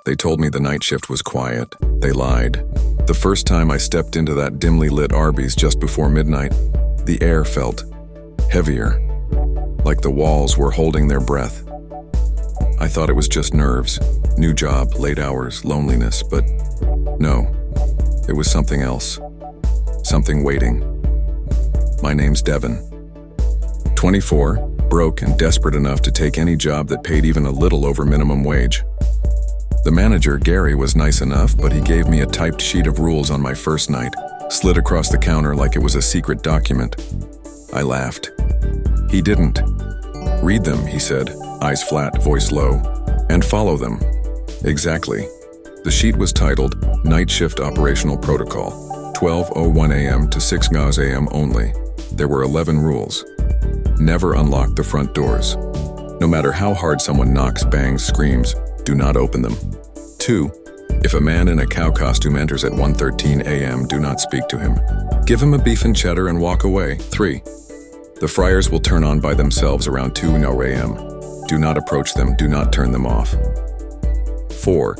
They told me the night shift was quiet. They lied. The first time I stepped into that dimly lit Arby's just before midnight, the air felt heavier, like the walls were holding their breath. I thought it was just nerves, new job, late hours, loneliness, but no, it was something else, something waiting. My name's Devin. 24, broke and desperate enough to take any job that paid even a little over minimum wage. The manager, Gary, was nice enough, but he gave me a typed sheet of rules on my first night, slid across the counter like it was a secret document. I laughed. He didn't. Read them, he said, eyes flat, voice low, and follow them. Exactly. The sheet was titled Night Shift Operational Protocol, 12:01 a.m. to 6 a.m. only. There were 11 rules. Never unlock the front doors. No matter how hard someone knocks, bangs, screams, do not open them. 2. If a man in a cow costume enters at 1:13 a.m., do not speak to him. Give him a beef and cheddar and walk away. 3. The fryers will turn on by themselves around 2 a.m. Do not approach them, do not turn them off. 4.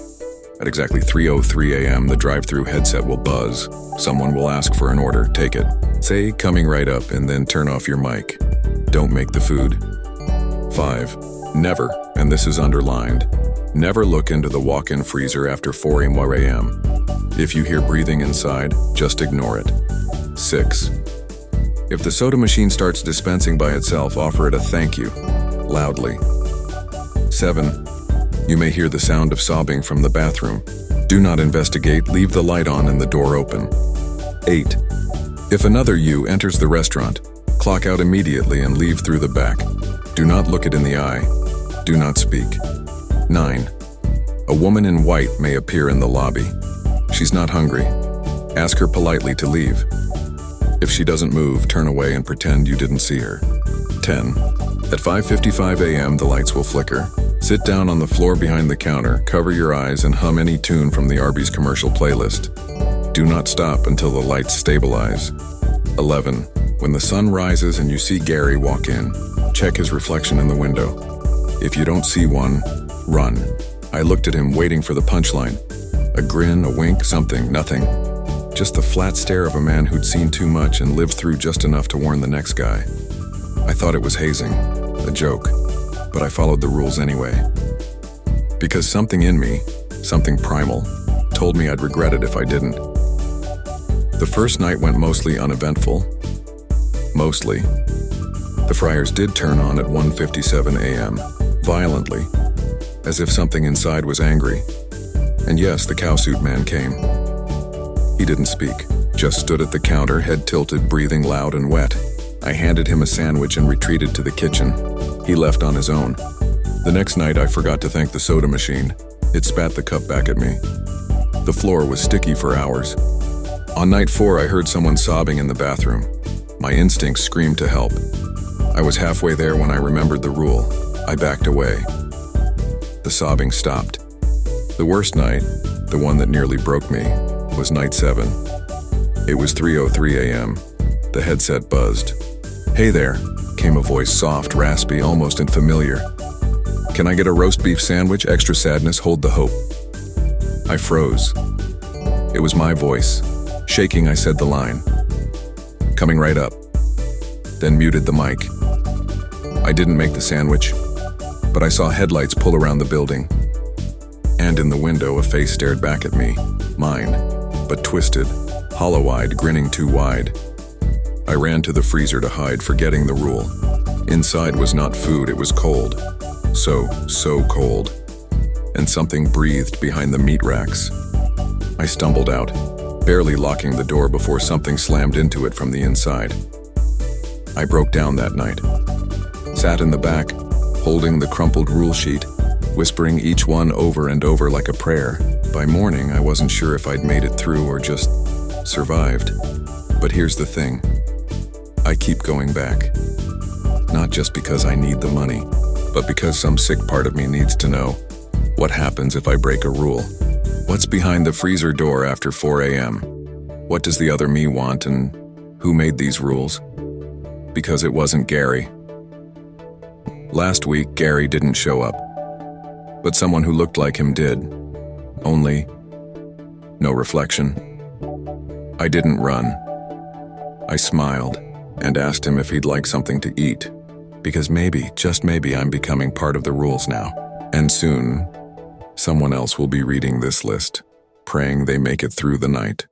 At exactly 3:03 a.m., the drive-thru headset will buzz. Someone will ask for an order, take it. Say, coming right up, and then turn off your mic. Don't make the food. 5. Never, and this is underlined, never look into the walk-in freezer after 4 a.m. If you hear breathing inside, just ignore it. 6. If the soda machine starts dispensing by itself, offer it a thank you, loudly. 7. You may hear the sound of sobbing from the bathroom. Do not investigate, leave the light on and the door open. 8. If another you enters the restaurant, clock out immediately and leave through the back. Do not look it in the eye. Do not speak. 9. A woman in white may appear in the lobby. She's not hungry. Ask her politely to leave. If she doesn't move, turn away and pretend you didn't see her. 10. At 5:55 a.m., the lights will flicker. Sit down on the floor behind the counter, cover your eyes, and hum any tune from the Arby's commercial playlist. Do not stop until the lights stabilize. 11. When the sun rises and you see Gary walk in, check his reflection in the window. If you don't see one, run. I looked at him, waiting for the punchline. A grin, a wink, something, nothing. Just the flat stare of a man who'd seen too much and lived through just enough to warn the next guy. I thought it was hazing, a joke, but I followed the rules anyway. Because something in me, something primal, told me I'd regret it if I didn't. The first night went mostly uneventful. Mostly. The fryers did turn on at 1:57 a.m., violently, as if something inside was angry. And yes, the cowsuit man came. He didn't speak, just stood at the counter, head tilted, breathing loud and wet. I handed him a sandwich and retreated to the kitchen. He left on his own. The next night, I forgot to thank the soda machine. It spat the cup back at me. The floor was sticky for hours. On night 4, I heard someone sobbing in the bathroom. My instincts screamed to help. I was halfway there when I remembered the rule. I backed away. The sobbing stopped. The worst night, the one that nearly broke me, was night 7. It was 3:03 a.m. The headset buzzed. "Hey there," came a voice, soft, raspy, almost unfamiliar. "Can I get a roast beef sandwich, extra sadness, hold the hope?" I froze. It was my voice. Shaking, I said the line. "Coming right up." Then muted the mic. I didn't make the sandwich, but I saw headlights pull around the building. And in the window, a face stared back at me. Mine, but twisted, hollow-eyed, grinning too wide. I ran to the freezer to hide, forgetting the rule. Inside was not food, it was cold. So cold. And something breathed behind the meat racks. I stumbled out, barely locking the door before something slammed into it from the inside. I broke down that night. Sat in the back, holding the crumpled rule sheet, whispering each one over and over like a prayer. By morning, I wasn't sure if I'd made it through or just survived. But here's the thing. I keep going back. Not just because I need the money, but because some sick part of me needs to know what happens if I break a rule. What's behind the freezer door after 4 a.m.? What does the other me want, and who made these rules? Because it wasn't Gary. Last week, Gary didn't show up, but someone who looked like him did. Only no reflection. I didn't run. I smiled and asked him if he'd like something to eat, because maybe, just maybe, I'm becoming part of the rules now. And soon, someone else will be reading this list, praying they make it through the night.